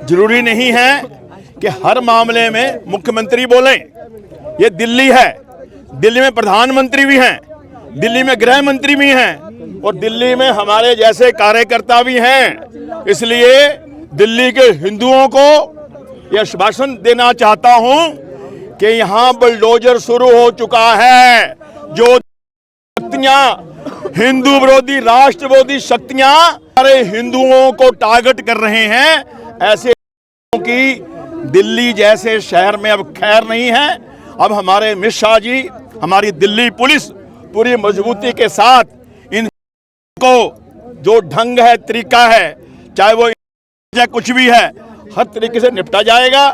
जरूरी नहीं है कि हर मामले में मुख्यमंत्री बोलें। ये दिल्ली है, दिल्ली में प्रधानमंत्री भी हैं, दिल्ली में गृह मंत्री भी हैं और दिल्ली में हमारे जैसे कार्यकर्ता भी हैं। इसलिए दिल्ली के हिंदुओं को यह आश्वासन देना चाहता हूं कि यहां बुलडोजर शुरू हो चुका है। जो शक्तियां हिंदू विरोधी, राष्ट्र विरोधी शक्तियां हमारे हिंदुओं को टारगेट कर रहे हैं, ऐसे की दिल्ली जैसे शहर में अब खैर नहीं है। अब हमारे अमित शाह जी, हमारी दिल्ली पुलिस पूरी मजबूती के साथ इन को जो ढंग है, तरीका है, चाहे वो चाहे कुछ भी है, हर तरीके से निपटा जाएगा।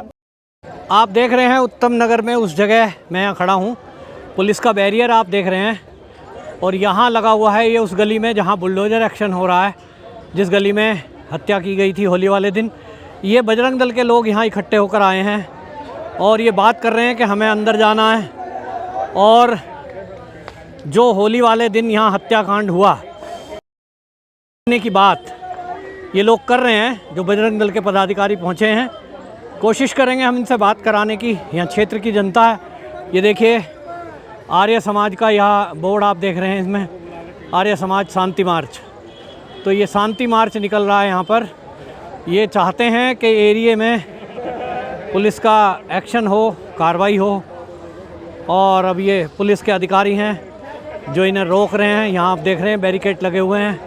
आप देख रहे हैं उत्तम नगर में उस जगह मैं यहाँ खड़ा हूँ, पुलिस का बैरियर आप देख रहे हैं और यहाँ लगा हुआ है ये उस गली में जहाँ बुलडोजर एक्शन हो रहा है, जिस गली में हत्या की गई थी होली वाले दिन। ये बजरंग दल के लोग यहाँ इकट्ठे होकर आए हैं और ये बात कर रहे हैं कि हमें अंदर जाना है। और जो होली वाले दिन यहाँ हत्याकांड हुआ की बात ये लोग कर रहे हैं, जो बजरंग दल के पदाधिकारी पहुँचे हैं। कोशिश करेंगे हम इनसे बात कराने की। यहाँ क्षेत्र की जनता है, ये देखिए आर्य समाज का यहाँ बोर्ड आप देख रहे हैं, इसमें आर्य समाज शांति मार्च। तो ये शांति मार्च निकल रहा है यहाँ पर। ये चाहते हैं कि एरिया में पुलिस का एक्शन हो, कार्रवाई हो। और अब ये पुलिस के अधिकारी हैं जो इन्हें रोक रहे हैं। यहाँ आप देख रहे हैं बैरिकेड लगे हुए हैं,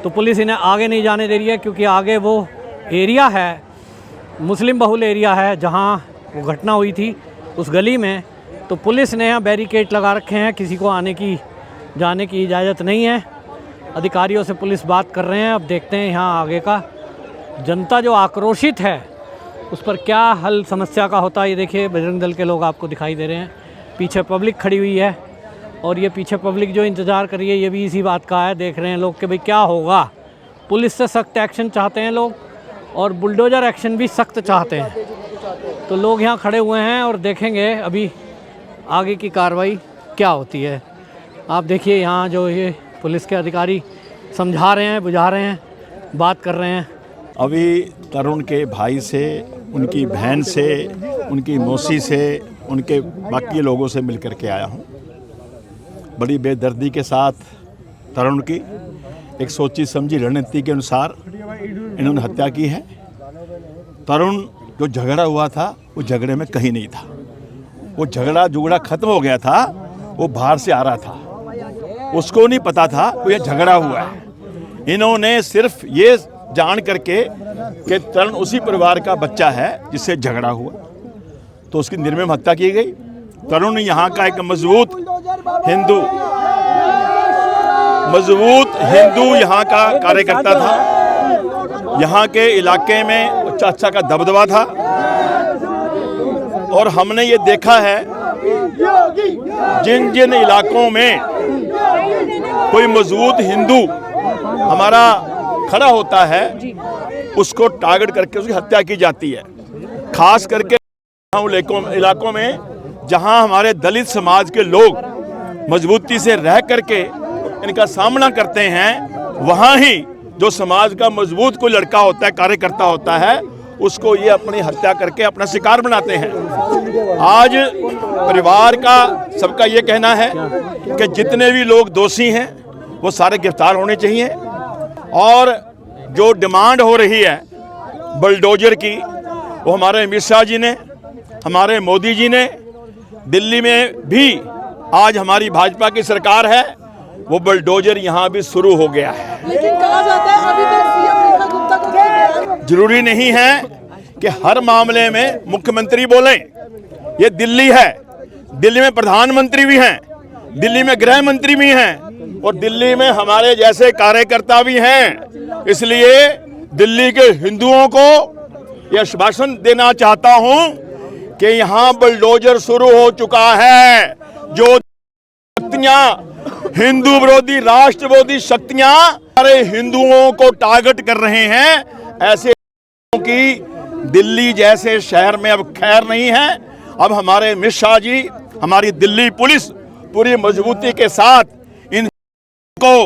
तो पुलिस इन्हें आगे नहीं जाने दे रही है क्योंकि आगे वो एरिया है, मुस्लिम बहुल एरिया है जहाँ वो घटना हुई थी उस गली में। तो पुलिस ने यहाँ बैरिकेड लगा रखे हैं, किसी को आने की जाने की इजाज़त नहीं है। अधिकारियों से पुलिस बात कर रहे हैं। अब देखते हैं यहाँ आगे का जनता जो आक्रोशित है उस पर क्या हल समस्या का होता है। ये देखिए बजरंग दल के लोग आपको दिखाई दे रहे हैं, पीछे पब्लिक खड़ी हुई है और ये पीछे पब्लिक जो इंतज़ार कर रही है ये भी इसी बात का है। देख रहे हैं लोग कि भाई क्या होगा। पुलिस से सख्त एक्शन चाहते हैं लोग और बुलडोजर एक्शन भी सख्त चाहते हैं। तो लोग यहाँ खड़े हुए हैं और देखेंगे अभी आगे की कार्रवाई क्या होती है। आप देखिए यहाँ जो ये पुलिस के अधिकारी समझा रहे हैं, बुझा रहे हैं, बात कर रहे हैं। अभी तरुण के भाई से, उनकी बहन से, उनकी मौसी से, उनके बाकी लोगों से मिल कर के आया हूँ। बड़ी बेदर्दी के साथ तरुण की एक सोची समझी रणनीति के अनुसार इन्होंने हत्या की है। तरुण जो झगड़ा हुआ था वो झगड़े में कहीं नहीं था, वो झगड़ा खत्म हो गया था, वो बाहर से आ रहा था, उसको नहीं पता था वो ये झगड़ा हुआ है। इन्होंने सिर्फ ये जान करके कि तरुण उसी परिवार का बच्चा है जिससे झगड़ा हुआ, तो उसकी निर्मम हत्या की गई। तरुण यहाँ का एक मजबूत हिंदू यहाँ का कार्यकर्ता था, यहाँ के इलाके में अच्छा का दबदबा था। और हमने ये देखा है जिन जिन इलाकों में कोई मजबूत हिंदू हमारा खड़ा होता है उसको टारगेट करके उसकी हत्या की जाती है। खास करके इलाकों में जहां हमारे दलित समाज के लोग मजबूती से रह करके इनका सामना करते हैं, वहां ही जो समाज का मजबूत कोई लड़का होता है, कार्यकर्ता होता है, उसको ये अपनी हत्या करके अपना शिकार बनाते हैं। आज परिवार का सबका ये कहना है कि जितने भी लोग दोषी हैं वो सारे गिरफ्तार होने चाहिए। और जो डिमांड हो रही है बुलडोजर की, वो हमारे अमित शाह जी ने, हमारे मोदी जी ने, दिल्ली में भी आज हमारी भाजपा की सरकार है, वो बुलडोजर यहाँ भी शुरू हो गया है। लेकिन कहा जाता है अभी तक सीएम रेखा गुप्ता को जरूरी नहीं है कि हर मामले में मुख्यमंत्री बोलें। ये दिल्ली है, दिल्ली में प्रधानमंत्री भी हैं, दिल्ली में गृह मंत्री भी हैं और दिल्ली में हमारे जैसे कार्यकर्ता भी हैं। इसलिए दिल्ली के हिंदुओं को यह आश्वासन देना चाहता हूं कि यहाँ बुलडोजर शुरू हो चुका है। जो शक्तियां हिंदू विरोधी, राष्ट्र विरोधी शक्तियां हमारे हिंदुओं को टारगेट कर रहे हैं, ऐसे की दिल्ली जैसे शहर में अब खैर नहीं है। अब हमारे अमित शाह जी, हमारी दिल्ली पुलिस पूरी मजबूती के साथ इन को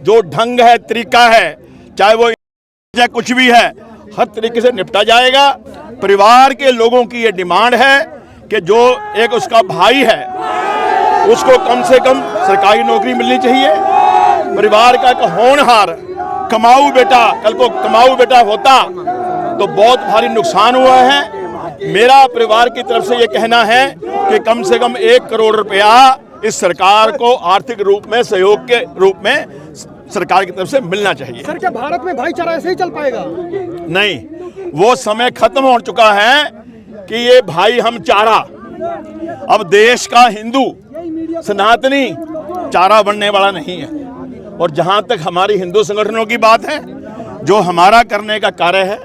जो ढंग है, तरीका है, चाहे वो चाहे कुछ भी है, हर तरीके से निपटा जाएगा। परिवार के लोगों की ये डिमांड है कि जो एक उसका भाई है उसको कम से कम सरकारी नौकरी मिलनी चाहिए। परिवार का एक होनहार कमाऊ बेटा, कल को कमाऊ बेटा होता तो बहुत भारी नुकसान हुआ है। मेरा परिवार की तरफ से ये कहना है कि कम से कम 1 करोड़ रुपया इस सरकार को आर्थिक रूप में सहयोग के रूप में सरकार की तरफ से मिलना चाहिए। सर, क्या भारत में भाईचारा ऐसे ही चल पाएगा? नहीं, वो समय खत्म हो चुका है कि ये भाई हम चारा, अब देश का हिंदू सनातनी चारा बनने वाला नहीं है। और जहां तक हमारी हिंदू संगठनों की बात है, जो हमारा करने का कार्य है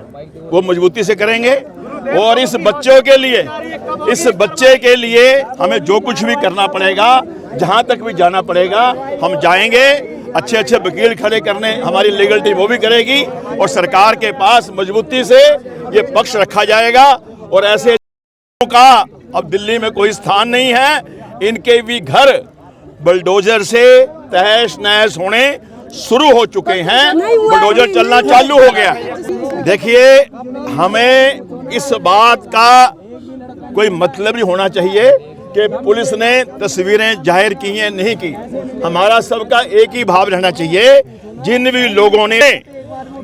वो मजबूती से करेंगे। और इस बच्चों के लिए, इस बच्चे के लिए हमें जो कुछ भी करना पड़ेगा, जहां तक भी जाना पड़ेगा हम जाएंगे। अच्छे अच्छे वकील खड़े करने हमारी लीगल टीम वो भी करेगी और सरकार के पास मजबूती से ये पक्ष रखा जाएगा। और ऐसे लोगों का अब दिल्ली में कोई स्थान नहीं है। इनके भी घर बुलडोजर से तहस नहस होने शुरू हो चुके हैं, बुलडोजर चलना चालू हो गया है। देखिए, हमें इस बात का कोई मतलब ही होना चाहिए कि पुलिस ने तस्वीरें जाहिर की हैं नहीं की। हमारा सबका एक ही भाव रहना चाहिए, जिन भी लोगों ने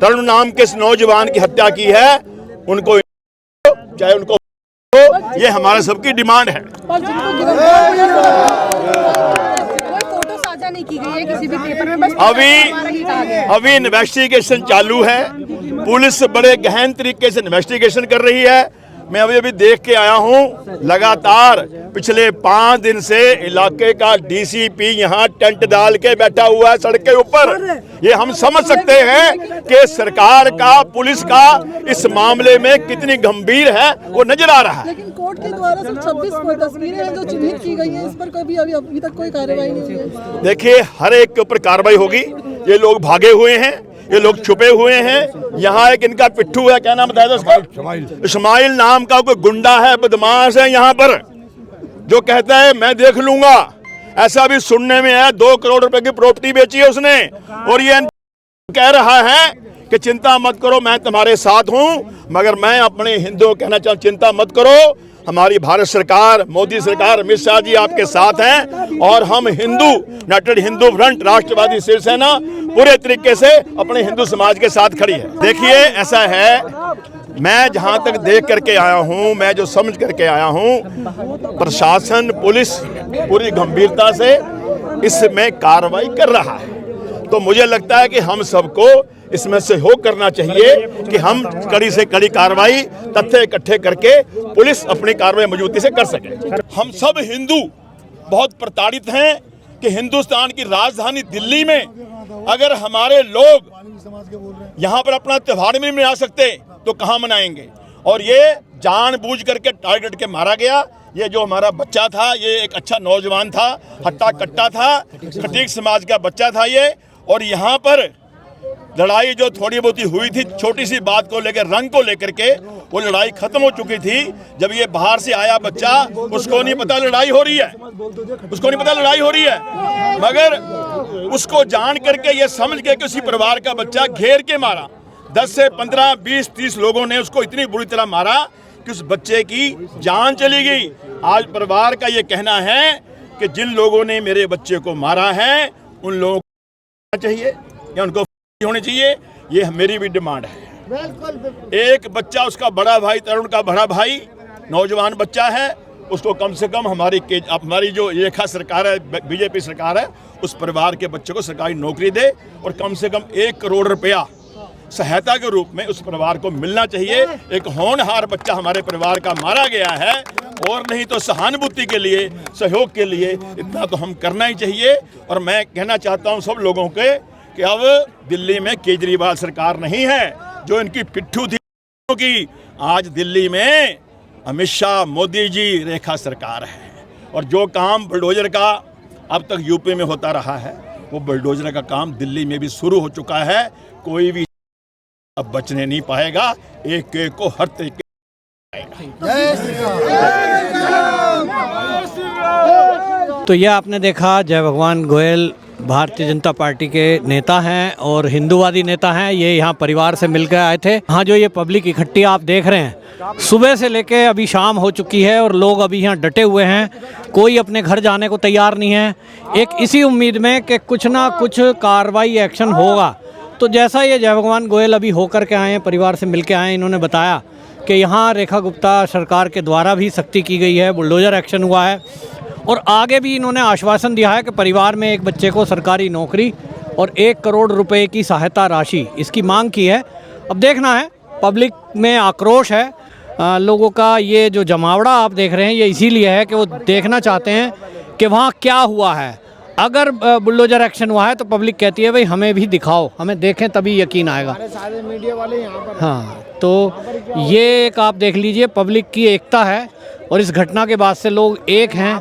तरुण नाम के इस नौजवान की हत्या की है उनको, चाहे उनको, ये हमारा सबकी डिमांड है। फोटो साझा नहीं की गई है किसी भी पेपर में, बस अभी इन्वेस्टिगेशन चालू है। पुलिस बड़े गहन तरीके से इन्वेस्टिगेशन कर रही है। मैं अभी देख के आया हूं, लगातार पिछले 5 दिन से इलाके का डीसीपी यहाँ टेंट डाल के बैठा हुआ है सड़क के ऊपर। ये हम समझ सकते हैं कि सरकार का, पुलिस का इस मामले में कितनी गंभीर है वो नजर आ रहा है। लेकिन कोर्ट के द्वारा सिर्फ 26 तस्वीरें हैं जो चिन्हित की गई हैं, इस पर कभी अभी तक कोई कार्रवाई नहीं हुई है। देखिए, हर एक के ऊपर कार्रवाई होगी। ये लोग भागे हुए हैं, ये लोग छुपे हुए हैं। यहाँ एक इनका पिट्ठू है, क्या नाम बताया था उसका? इस्माइल नाम का कोई गुंडा है, बदमाश है यहाँ पर, जो कहता है मैं देख लूंगा। ऐसा भी सुनने में है 2 करोड़ रुपए की प्रॉपर्टी बेची है उसने। और ये कह रहा है कि चिंता मत करो, मैं तुम्हारे साथ हूं। मगर मैं अपने हिंदुओं कहना चाहूँ, चिंता मत करो, हमारी भारत सरकार, मोदी सरकार, अमित शाह जी आपके साथ हैं। और हम हिंदू, यूनाइटेड हिंदू फ्रंट, राष्ट्रवादी शिवसेना पूरे तरीके से अपने हिंदू समाज के साथ खड़ी है। देखिए, ऐसा है, मैं जहां तक देख करके आया हूं, मैं जो समझ करके आया हूं, प्रशासन, पुलिस पूरी गंभीरता से इसमें कार्रवाई कर रहा है। तो मुझे लगता है कि हम सबको इसमें सहयोग करना चाहिए कि हम कड़ी से कड़ी कार्रवाई, तथ्य इकट्ठे करके पुलिस अपनी कार्रवाई मजबूती से कर सके। हम सब हिंदू बहुत प्रताड़ित हैं कि हिंदुस्तान की राजधानी दिल्ली में अगर हमारे लोग यहाँ पर अपना त्योहार भी नहीं मना सकते तो कहाँ मनाएंगे। और ये जानबूझ करके टारगेट के मारा गया। ये जो हमारा बच्चा था, ये एक अच्छा नौजवान था, हट्टा कट्टा था, खटीक समाज का बच्चा था ये। और यहाँ पर लड़ाई जो थोड़ी बहुत हुई थी, छोटी सी बात को लेकर, रंग को लेकर के, वो लड़ाई खत्म हो चुकी थी। जब ये बाहर से आया बच्चा, उसको नहीं पता लड़ाई हो रही है, उसको नहीं पता लड़ाई हो रही है, मगर उसको जान करके, ये समझ के कि उसी परिवार का बच्चा, घेर के मारा। 10 से 15, 20, 30 लोगों ने उसको इतनी बुरी तरह मारा कि उस बच्चे की जान चली गई। आज परिवार का ये कहना है कि जिन लोगों ने मेरे बच्चे को मारा है उन लोगों को चाहिए या उनको होनी चाहिए। ये मेरी भी डिमांड है। एक बच्चा, उसका बड़ा भाई, तरुण का बड़ा भाई, नौजवान बच्चा है, उसको कम से कम हमारी जो रेखा सरकार है, बीजेपी सरकार है, उस परिवार के बच्चे को सरकारी नौकरी दे और कम से कम 1 करोड़ रुपया सहायता के रूप में उस परिवार को मिलना चाहिए। एक होनहार बच्चा हमारे परिवार का मारा गया है, और नहीं तो सहानुभूति के लिए, सहयोग के लिए इतना तो हम करना ही चाहिए। और मैं कहना चाहता हूं सब लोगों के कि अब दिल्ली में केजरीवाल सरकार नहीं है जो इनकी पिट्ठू थी की। आज दिल्ली में अमित शाह, मोदी जी, रेखा सरकार है। और जो काम बुलडोजर का अब तक यूपी में होता रहा है, वो बुलडोजर का काम दिल्ली में भी शुरू हो चुका है। कोई भी अब बचने नहीं पाएगा, एक एक को हर तरीके तो ये आपने देखा जय भगवान गोयल भारतीय जनता पार्टी के नेता हैं और हिंदूवादी नेता हैं। ये यहाँ परिवार से मिलकर आए थे। यहाँ जो ये पब्लिक इकट्ठी आप देख रहे हैं, सुबह से लेके अभी शाम हो चुकी है और लोग अभी यहाँ डटे हुए हैं। कोई अपने घर जाने को तैयार नहीं है, एक इसी उम्मीद में कि कुछ ना कुछ कार्रवाई एक्शन होगा। तो जैसा ये जय भगवान गोयल अभी होकर के आए हैं, परिवार से मिल के आए हैं, इन्होंने बताया कि यहाँ रेखा गुप्ता सरकार के द्वारा भी सख्ती की गई है, बुलडोज़र एक्शन हुआ है और आगे भी इन्होंने आश्वासन दिया है कि परिवार में एक बच्चे को सरकारी नौकरी और 1 करोड़ रुपए की सहायता राशि इसकी मांग की है। अब देखना है, पब्लिक में आक्रोश है लोगों का। ये जो जमावड़ा आप देख रहे हैं ये इसीलिए है कि वो देखना चाहते हैं कि वहाँ क्या हुआ है। अगर बुलडोज़र एक्शन हुआ है तो पब्लिक कहती है भाई हमें भी दिखाओ, हमें देखें तभी यकीन आएगा। सारे मीडिया वाले यहाँ पर हाँ, तो ये एक आप देख लीजिए, पब्लिक की एकता है और इस घटना के बाद से लोग एक हैं।